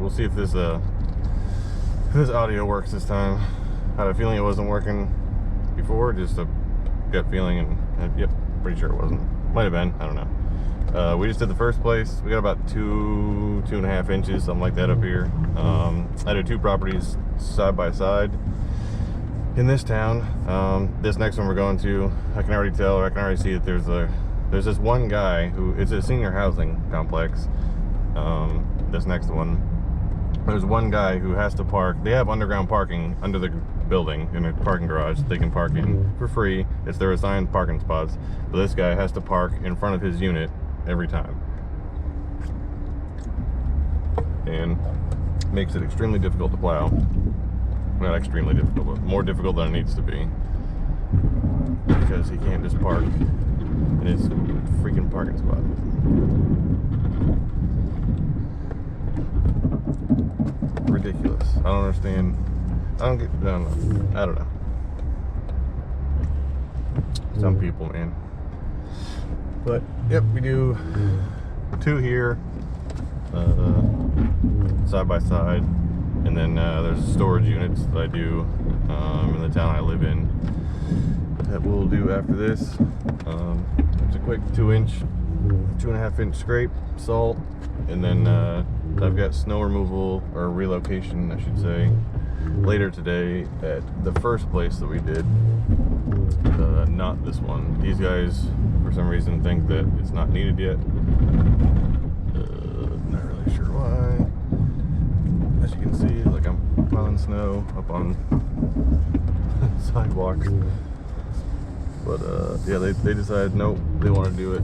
we'll see if this audio works this time. I had a feeling it wasn't working before, just a gut feeling, and yep, pretty sure it wasn't. Might have been, I don't know. We just did the first place. We got about 2.5 inches, something like that up here. I did 2 properties side by side in this town. This next one we're going to, I can already tell, or I can already see that there's this one guy who, it's a senior housing complex. This next one, there's one guy who has to park. They have underground parking under the building in a parking garage they can park in for free. It's their assigned parking spots, but this guy has to park in front of his unit every time, and makes it extremely difficult to plow. Not extremely difficult, but more difficult than it needs to be, because he can't just park in his freaking parking spot. Ridiculous. I don't understand. I don't know. Some people, man. But yep, we do 2 here, side by side, and then there's storage units that I do in the town I live in that we'll do after this. It's a quick 2.5 inch scrape, salt, and then I've got snow removal, or relocation I should say, later today at the first place that we did, not this one. These guys for some reason think that it's not needed yet. Not really sure why. As you can see, like, I'm plowing snow up on Sidewalk, but yeah, they decided nope, they want to do it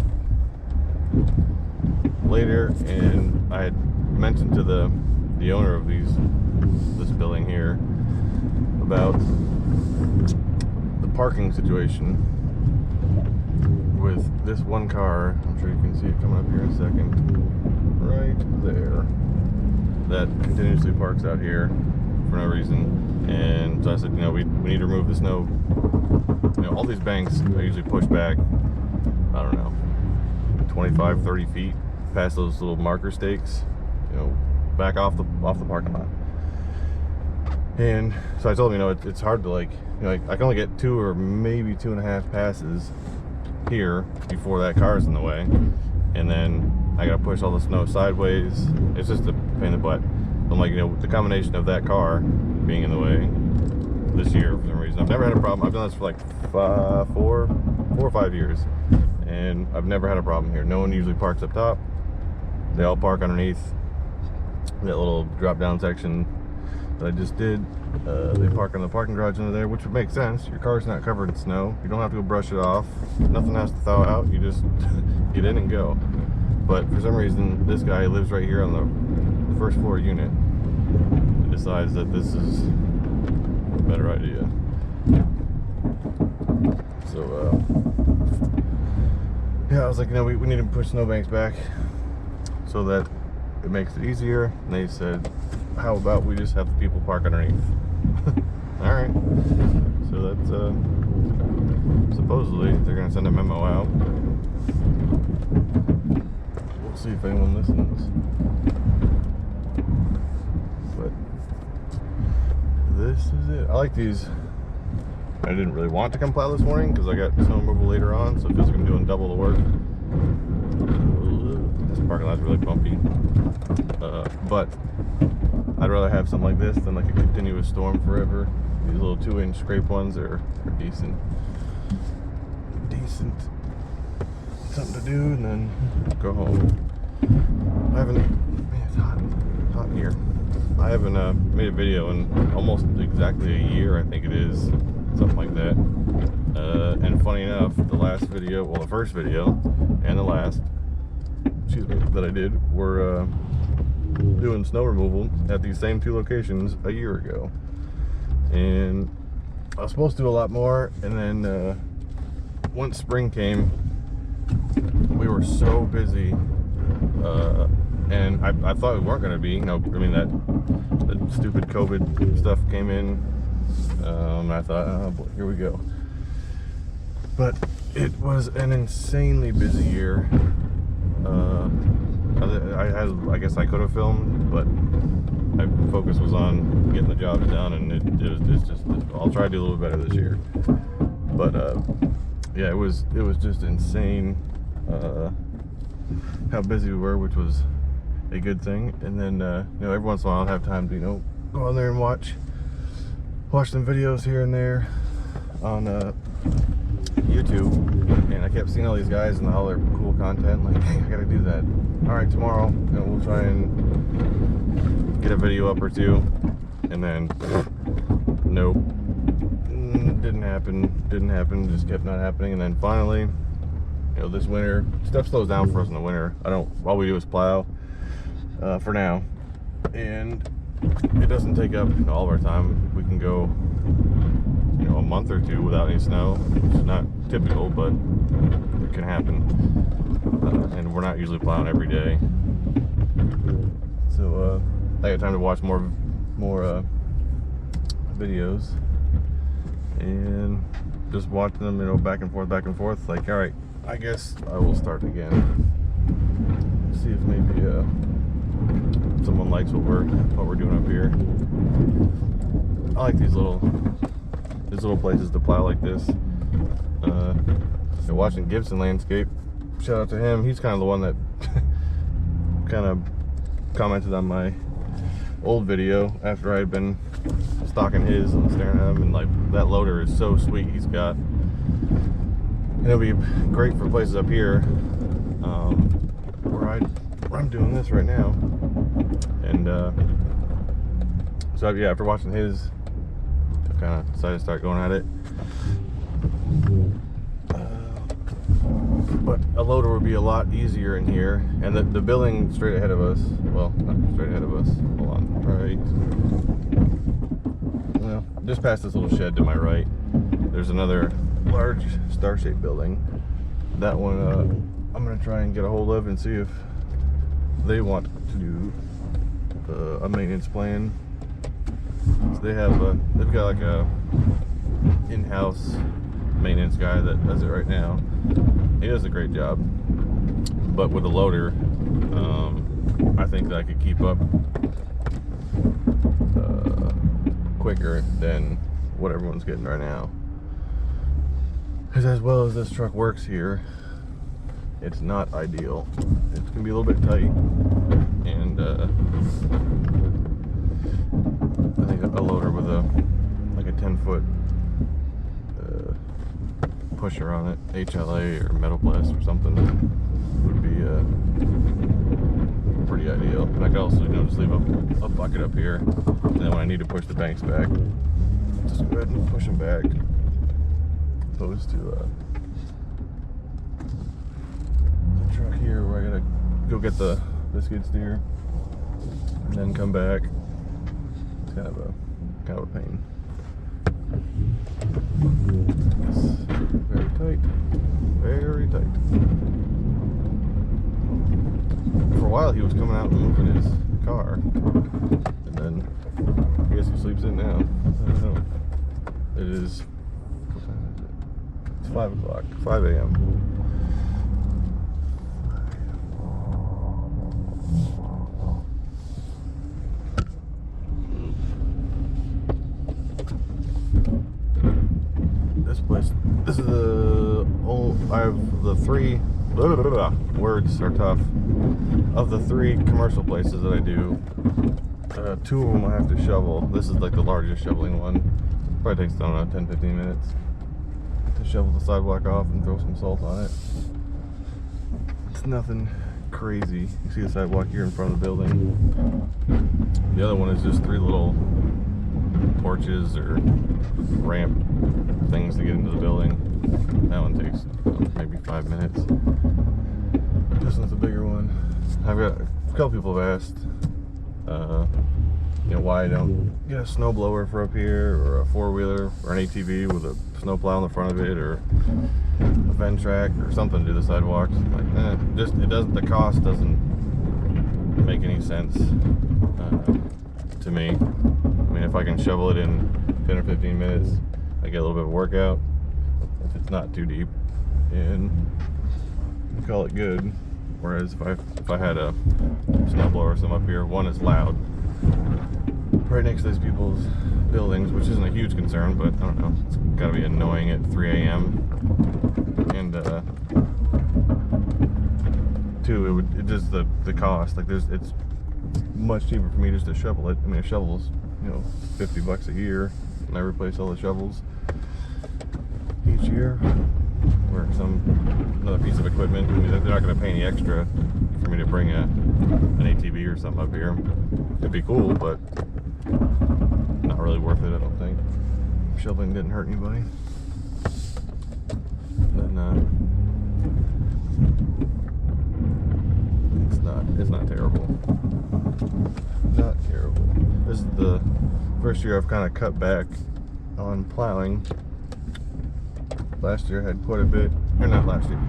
later. And I had mentioned to the owner of this building here about the parking situation with this one car. I'm sure you can see it coming up here in a second, right there, that continuously parks out here for no reason. And so I said, you know, we need to remove the snow. You know, all these banks I usually push back, I don't know, 25, 30 feet past those little marker stakes, you know, back off the parking lot. And so I told him, you know, it's hard to, like, you know, I can only get 2 or maybe 2.5 passes here before that car's in the way, and then I gotta push all the snow sideways. It's just a pain in the butt. I'm like, you know, the combination of that car being in the way this year for some reason, I've never had a problem. I've done this for like 4 or 5 years, and I've never had a problem here. No one usually parks up top. They all park underneath that little drop down section that I just did. They park in the parking garage under there, which would make sense. Your car's not covered in snow. You don't have to go brush it off. Nothing has to thaw out. You just get in and go. But for some reason, this guy lives right here on the first floor unit and decides that this is a better idea. So yeah, I was like, you know, we need to push snowbanks back so that it makes it easier. And they said, how about we just have the people park underneath? All right. So that's supposedly they're gonna send a memo out. We'll see if anyone listens. But this is it. I like these. I didn't really want to come plow this morning because I got snow removal later on, so it feels like I'm doing double the work. This parking lot's really bumpy. But I'd rather have something like this than like a continuous storm forever. These little 2-inch scrape ones are decent. Something to do and then go home. I haven't, man, it's hot here. I haven't made a video in almost exactly a year, I think it is, something like that. And funny enough, the last video, well, the first video and the last, excuse me, that I did were doing snow removal at these same 2 locations a year ago. And I was supposed to do a lot more, and then once spring came, we were so busy, and I thought we weren't going to be. You know, I mean, that stupid COVID stuff came in, and I thought, oh boy, here we go. But it was an insanely busy year. I guess I could have filmed, but my focus was on getting the jobs done, and it's just, I'll try to do a little better this year. But yeah, it was just insane how busy we were, which was a good thing. And then you know, every once in a while I'll have time to, you know, go on there and watch some videos here and there on YouTube. And I kept seeing all these guys and all their cool content, like, hey, I gotta do that. All right, tomorrow, you know, we'll try and get a video up or two. And then nope, didn't happen, just kept not happening. And then finally, you know, this winter stuff slows down for us in the winter. All we do is plow for now, and it doesn't take up, you know, all of our time. We can go, you know, a month or two without any snow, which is not typical, but it can happen. And we're not usually plowing every day, so I got time to watch more videos, and just watching them, you know, back and forth. Like, all right, I guess I will start again. See if maybe someone likes what we're doing up here. I like these little places to plow like this. So watching Gibson Landscape, shout out to him. He's kind of the one that kind of commented on my old video after I had been stalking his and staring at him, and like, that loader is so sweet he's got. And it'll be great for places up here where I'm doing this right now. And so yeah, after watching his, I kind of decided to start going at it. But a loader would be a lot easier in here, and the building straight ahead of us, well, not straight ahead of us, hold on, right, well, just past this little shed to my right, there's another large star-shaped building. That one I'm gonna try and get a hold of and see if they want to do a maintenance plan. So they've got like a in-house maintenance guy that does it right now. He does a great job, but with a loader, I think that I could keep up quicker than what everyone's getting right now. Because as well as this truck works here, it's not ideal. It's gonna be a little bit tight, and I think a loader with like a 10-foot pusher on it, HLA or metal blast or something, would be pretty ideal. And I could also, you know, just leave a bucket up here, and then when I need to push the banks back, just go ahead and push them back, opposed to the truck here where I gotta go get the skid steer and then come back. It's kind of a pain. Yes, very tight, very tight. For a while he was coming out and moving his car, and then I guess he sleeps in now. I don't know. It is, what time is it? It's 5 o'clock, 5 a.m. This is I have the three, words are tough. Of the 3 commercial places that I do, 2 of them I have to shovel. This is like the largest shoveling one. Probably takes, I don't know, 10-15 minutes to shovel the sidewalk off and throw some salt on it. It's nothing crazy. You see the sidewalk here in front of the building. The other one is just 3 little porches or ramp things to get into the building. That one takes maybe 5 minutes. This one's a bigger one. I've got a couple people have asked, you know, why I don't get a snow blower for up here, or a 4-wheeler, or an ATV with a snowplow in the front of it, or a Ventrac or something to do the sidewalks. Like, just it doesn't. The cost doesn't make any sense to me. I mean, if I can shovel it in 10 or 15 minutes, I get a little bit of workout. If it's not too deep, and call it good. Whereas if I had a snowblower or something up here, one is loud right next to these people's buildings, which isn't a huge concern, but I don't know, it's gotta be annoying at 3 a.m. and two, it just the cost, like it's much cheaper for me just to shovel it. I mean, a shovel's, you know, $50 a year, and I replace all the shovels each year. Or another piece of equipment. I mean, they're not going to pay any extra for me to bring an ATV or something up here. It'd be cool, but not really worth it, I don't think. Shoveling didn't hurt anybody. Then it's not terrible. Not terrible. This is the first year I've kind of cut back on plowing. Last year I had quite a bit, or not last year,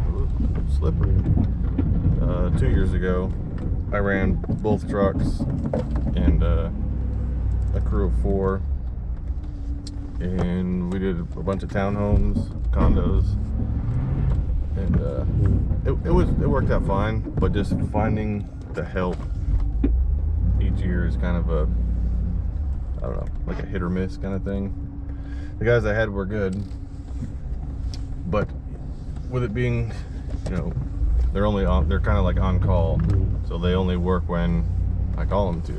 slippery. 2 years ago, I ran both trucks and a crew of 4, and we did a bunch of townhomes, condos, and it worked out fine. But just finding the help each year is kind of a, I don't know, like a hit or miss kind of thing. The guys I had were good. But with it being, you know, they're kind of like on call, so they only work when I call them to.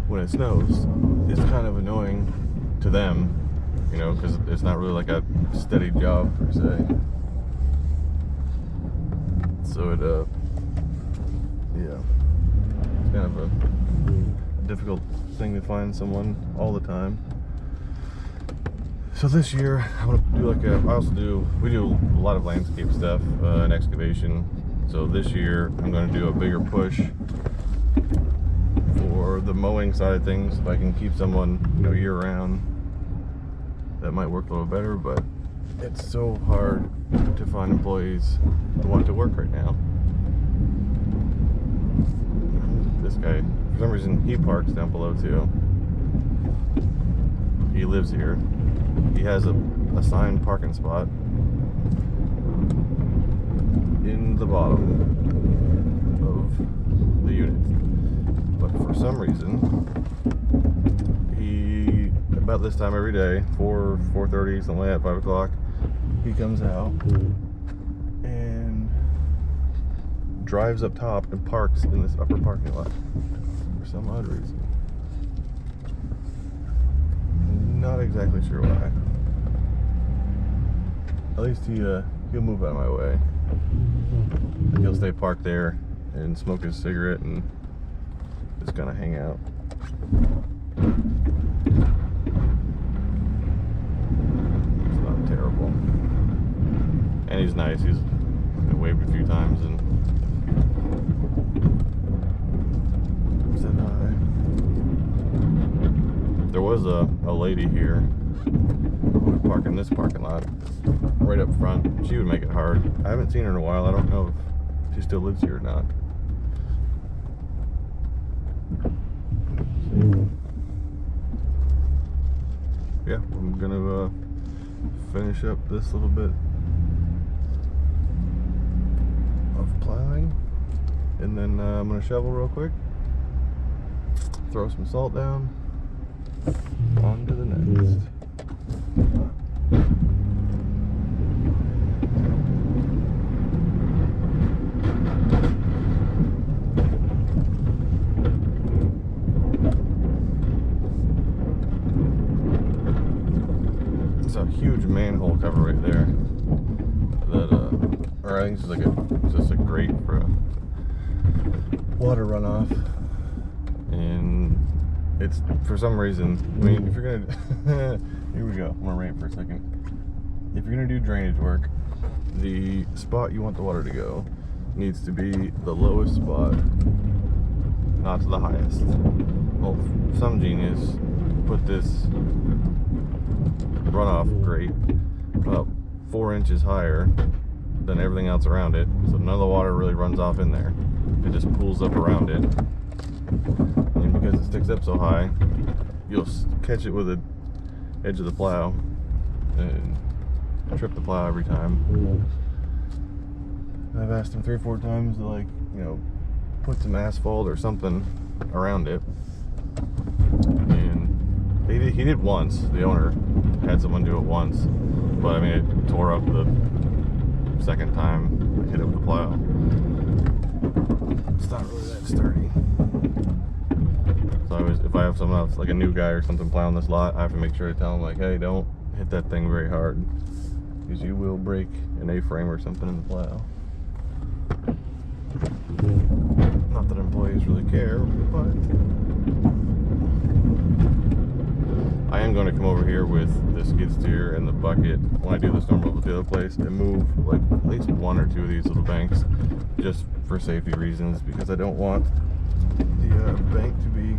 When it snows, it's kind of annoying to them, you know, because it's not really like a steady job per se. So yeah, it's kind of a difficult thing to find someone all the time. So this year, I'm gonna do we do a lot of landscape stuff and excavation. So this year, I'm gonna do a bigger push for the mowing side of things. If I can keep someone, you know, year round, that might work a little better, but it's so hard to find employees who want to work right now. This guy, for some reason, he parks down below too. He lives here. He has a assigned parking spot in the bottom of the unit, but for some reason, he, about this time every day, 4:30, something like that, 5 o'clock, he comes out and drives up top and parks in this upper parking lot for some odd reason. Not exactly sure why. At least he'll move out of my way. He'll stay parked there and smoke his cigarette and just kind of hang out. It's not terrible. And he's nice. He's waved a few times and said hi. There was a lady here who would park in this parking lot right up front. She would make it hard. I haven't seen her in a while. I don't know if she still lives here or not. Yeah, I'm gonna finish up this little bit of plowing, and then I'm gonna shovel real quick, throw some salt down. On to the next. It's a huge manhole cover right there. That or I think it's like just a grate for a water runoff, and it's, for some reason, I mean, if you're gonna, here we go, I'm gonna rant for a second. If you're gonna do drainage work, the spot you want the water to go needs to be the lowest spot, not to the highest. Well, some genius put this runoff grate about 4 inches higher than everything else around it, so none of the water really runs off in there. It just pools up around it. And because it sticks up so high, you'll catch it with the edge of the plow and trip the plow every time. And I've asked him 3 or 4 times to, like, you know, put some asphalt or something around it. And he did once. The owner had someone do it once, but I mean, it tore up the second time I hit it with the plow. It's not really that sturdy. So if I have someone else, like a new guy or something, plowing this lot, I have to make sure to tell them, like, hey, don't hit that thing very hard, because you will break an A-frame or something in the plow. Not that employees really care, but I am going to come over here with the skid steer and the bucket when I do the storm over the other place and move like at least 1 or 2 of these little banks, just for safety reasons, because I don't want the bank to be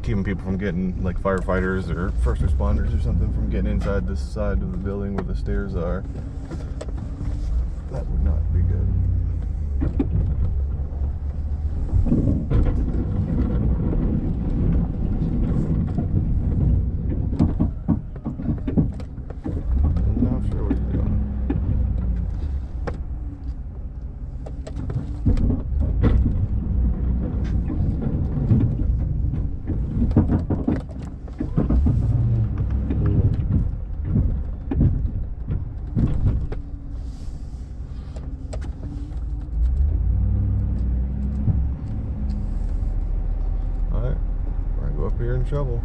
keeping people from getting, like firefighters or first responders or something, from getting inside this side of the building where the stairs are. That would not be good. I'm not sure what he's doing. Here in trouble.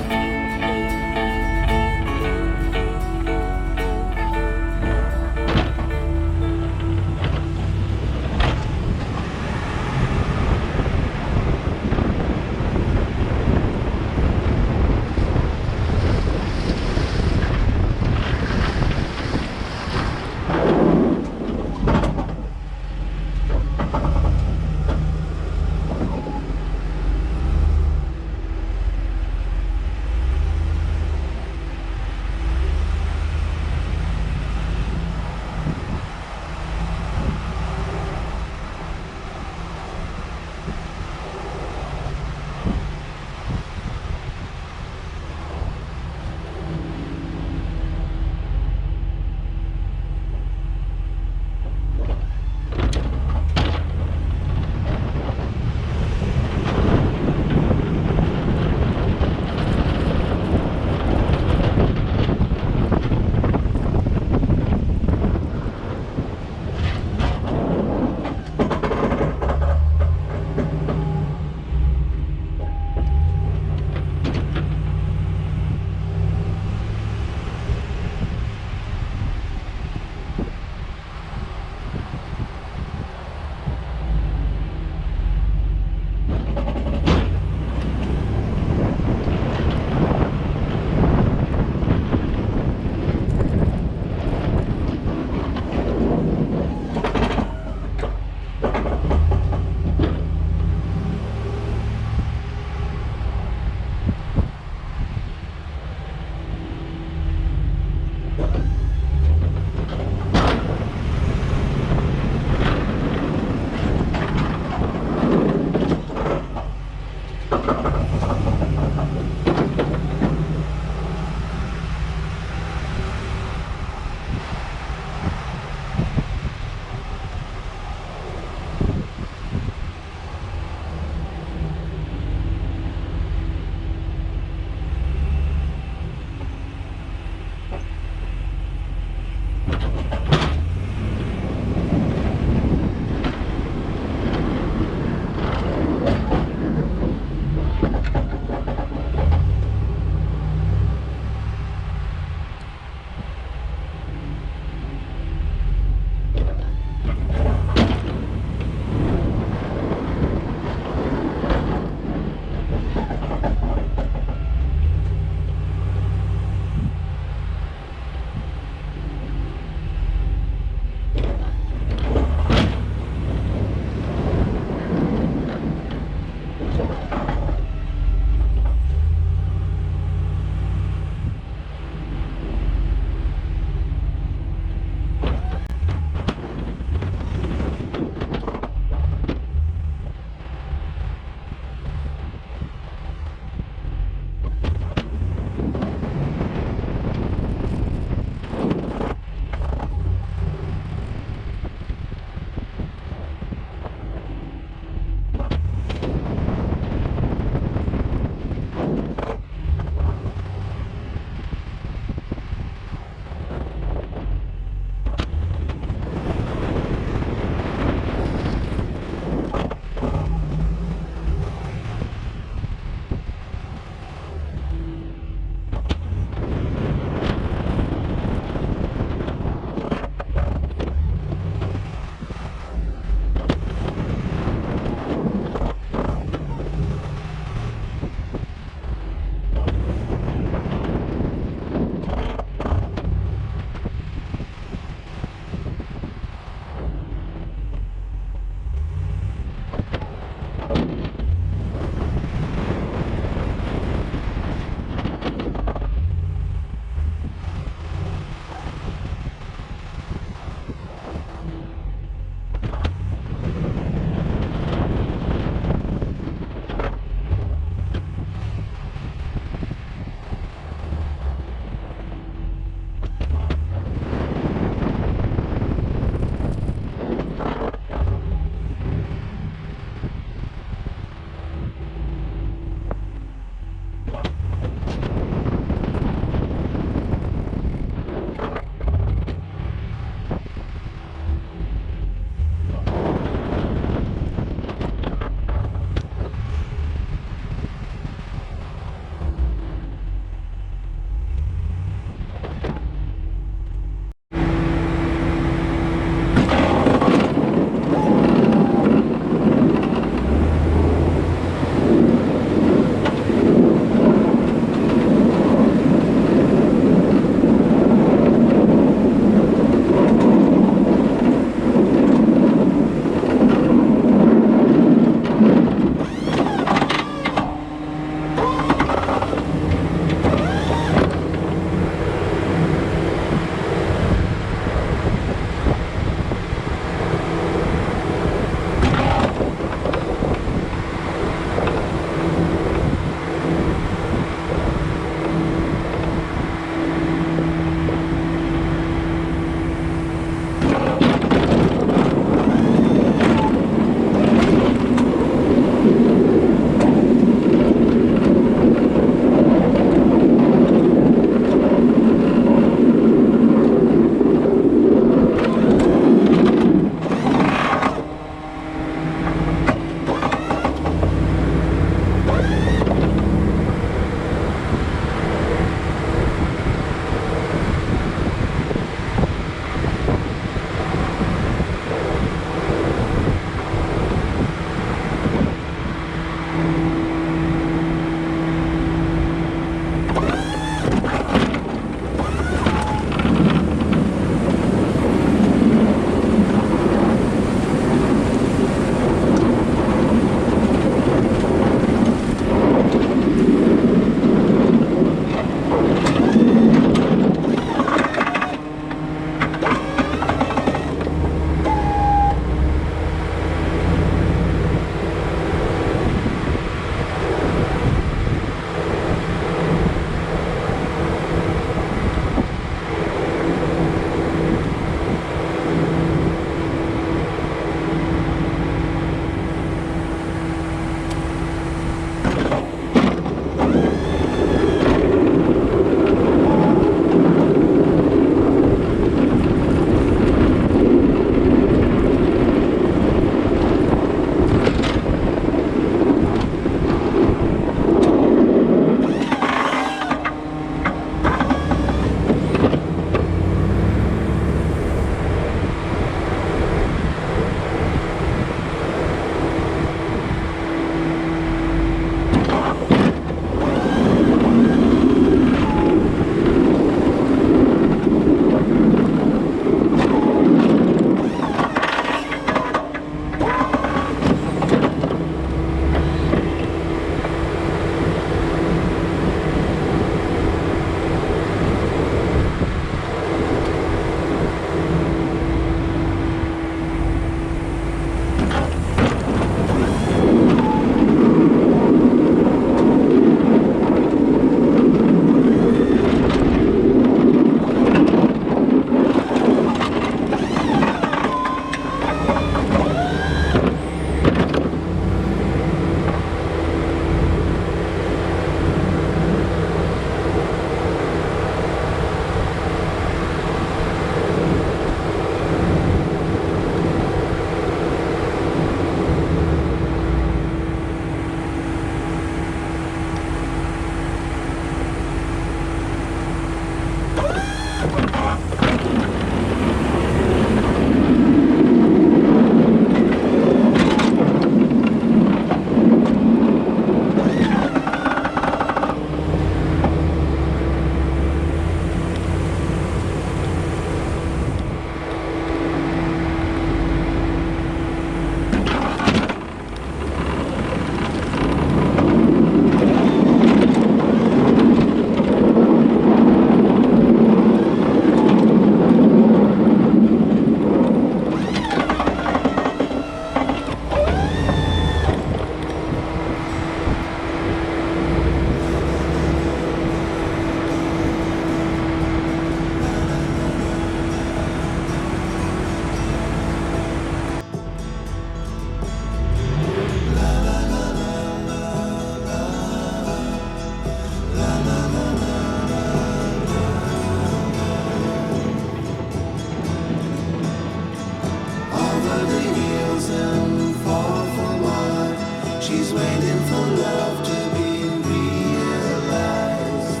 of the hills and far from mine. She's waiting for love to be realized.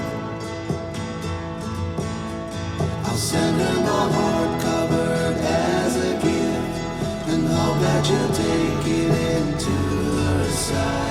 I'll send her my heart covered as a gift, and hope that you'll take it into her side.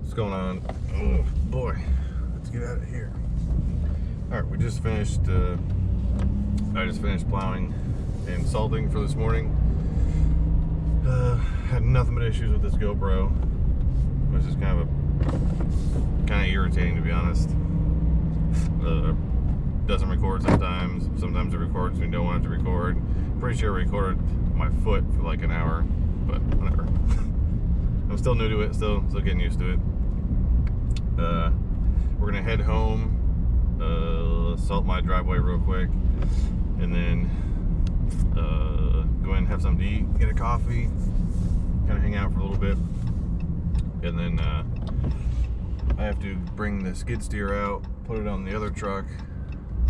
What's going on? Oh boy, let's get out of here. All right, we just finished. I just finished plowing and salting for this morning. Had nothing but issues with this GoPro, which is kind of irritating, to be honest. Doesn't record sometimes. Sometimes it records when you don't want it to record. Pretty sure I recorded my foot for like an hour, but whatever. I'm still new to it, still getting used to it. We're gonna head home, salt my driveway real quick, and then go ahead and have something to eat, get a coffee, kind of hang out for a little bit, and then I have to bring the skid steer out, put it on the other truck,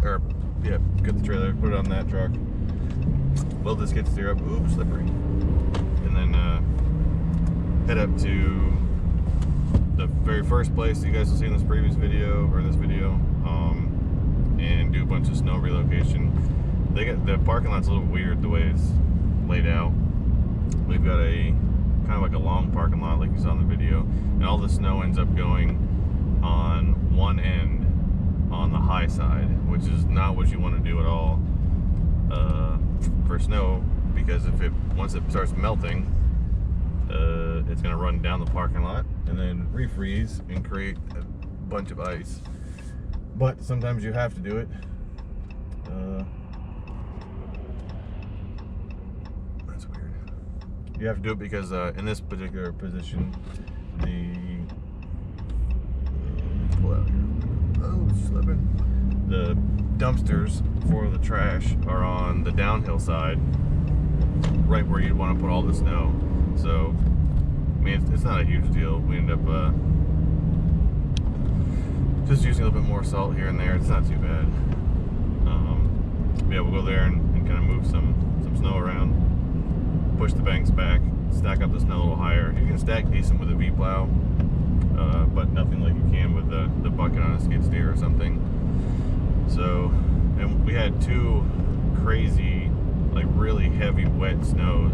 or yeah, get the trailer, put it on that truck, load the skid steer up, oops, slippery, and then head up to the very first place you guys will see in this previous video, or this video, and do a bunch of snow relocation. They got the parking lot's a little weird the way it's laid out. We've got a kind of like a long parking lot like you saw in the video, and all the snow ends up going on one end on the high side, which is not what you want to do at all for snow, because once it starts melting, it's going to run down the parking lot and then refreeze and create a bunch of ice. But sometimes you have to do it. That's weird. You have to do it because in this particular position, the dumpsters for the trash are on the downhill side, right where you'd want to put all the snow. So, I mean, it's not a huge deal. We end up just using a little bit more salt here and there. It's not too bad. Yeah, we'll go there and kind of move some snow around, push the banks back, stack up the snow a little higher. You can stack decent with a V-plow, but nothing like you can with the bucket on a skid steer or something. So, and we had two crazy, like really heavy wet snows.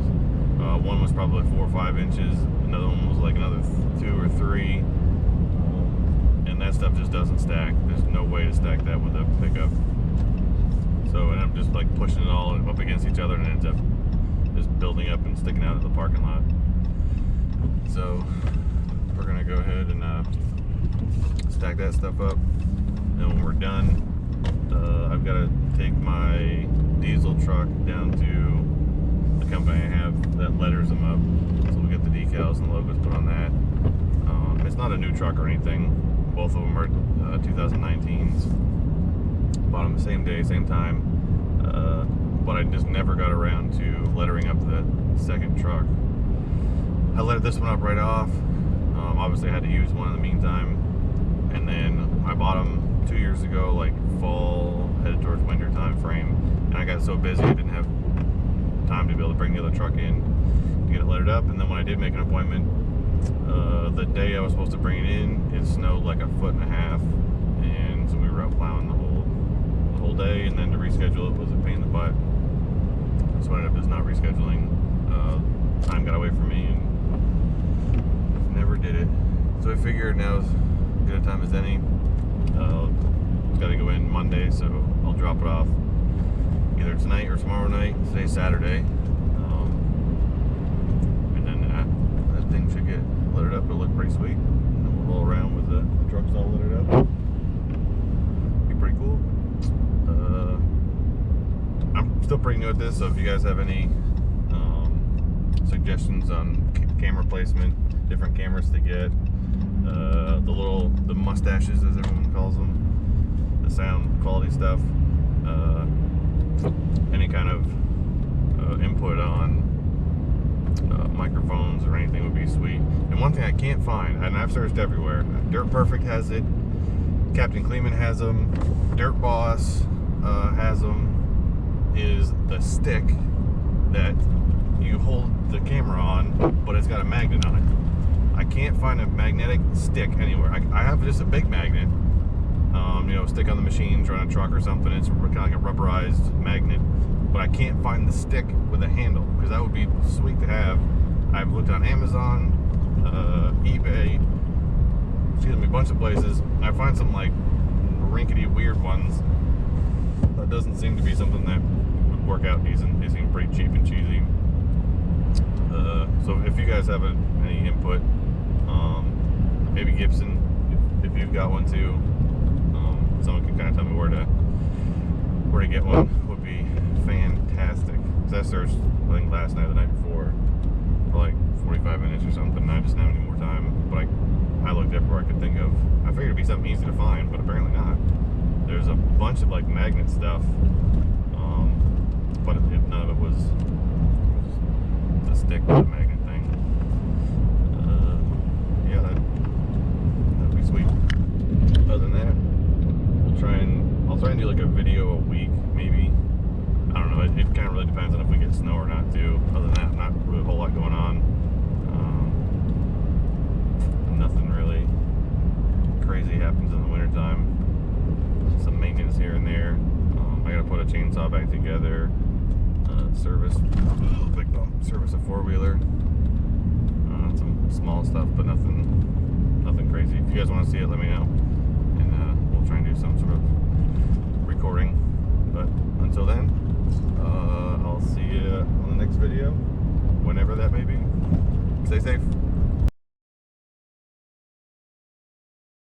One was probably 4 or 5 inches. Another one was like another 2 or 3. And that stuff just doesn't stack. There's no way to stack that with a pickup. So, and I'm just like pushing it all up against each other, and it ends up just building up and sticking out of the parking lot. So, we're gonna go ahead and stack that stuff up. And when we're done, I've got to take my diesel truck down to the company I have that letters them up, so we'll get the decals and logos put on that. It's not a new truck or anything. Both of them are 2019s. Bought them the same day, same time, but I just never got around to lettering up the second truck. I lettered this one up right off. Obviously I had to use one in the meantime, and then I bought them 2 years ago, like fall, headed towards winter time frame, and I got so busy I didn't have time to be able to bring the other truck in, get it loaded up. And then when I did make an appointment, the day I was supposed to bring it in, it snowed like 1.5 feet, and so we were out plowing the whole day, and then to reschedule it was a pain in the butt. So I ended up just not rescheduling. Time got away from me and never did it. So I figured now is as good a time as any. It's got to go in Monday, so I'll drop it off either tonight or tomorrow night. Today's Saturday. And then that thing should get loaded up. It'll look pretty sweet. And then we'll roll around with the trucks all loaded up. Be pretty cool. I'm still pretty new at this, so if you guys have any suggestions on camera placement, different cameras to get, the mustaches as everyone calls them, the sound quality stuff, any kind of input on microphones or anything would be sweet. And one thing I can't find, and I've searched everywhere, Dirt Perfect has it, Captain Kleeman has them, Dirt Boss has them, is the stick that you hold the camera on, but it's got a magnet on it. I can't find a magnetic stick anywhere. I have just a big magnet, stick on the machines or on a truck or something. It's kind of like a rubberized magnet, but I can't find the stick with a handle, because that would be sweet to have. I've looked on Amazon, eBay, a bunch of places. I find some like rinkety weird ones. That doesn't seem to be something that would work out decent. They seem pretty cheap and cheesy. So if you guys have any input, maybe Gibson, if you've got one too, someone can kind of tell me where to get one, would be fantastic. Because I searched, I think last night or the night before, for like 45 minutes or something, and I just didn't have any more time. But I looked everywhere I could think of. I figured it'd be something easy to find, but apparently not. There's a bunch of like magnet stuff, but none of it was the stick with the magnet thing. Yeah, that'd be sweet. Other than that, I'll try and do like a video a week, maybe. I don't know. It kind of really depends on if we get snow or not too. Other than that, not really a whole lot going on. Nothing really crazy happens in the wintertime. Some maintenance here and there. I gotta put a chainsaw back together. Service a four-wheeler. Some small stuff, but nothing crazy. If you guys want to see it, let me know, and we'll try and do some sort of recording. But until then, I'll see you on the next video, whenever that may be. Stay safe.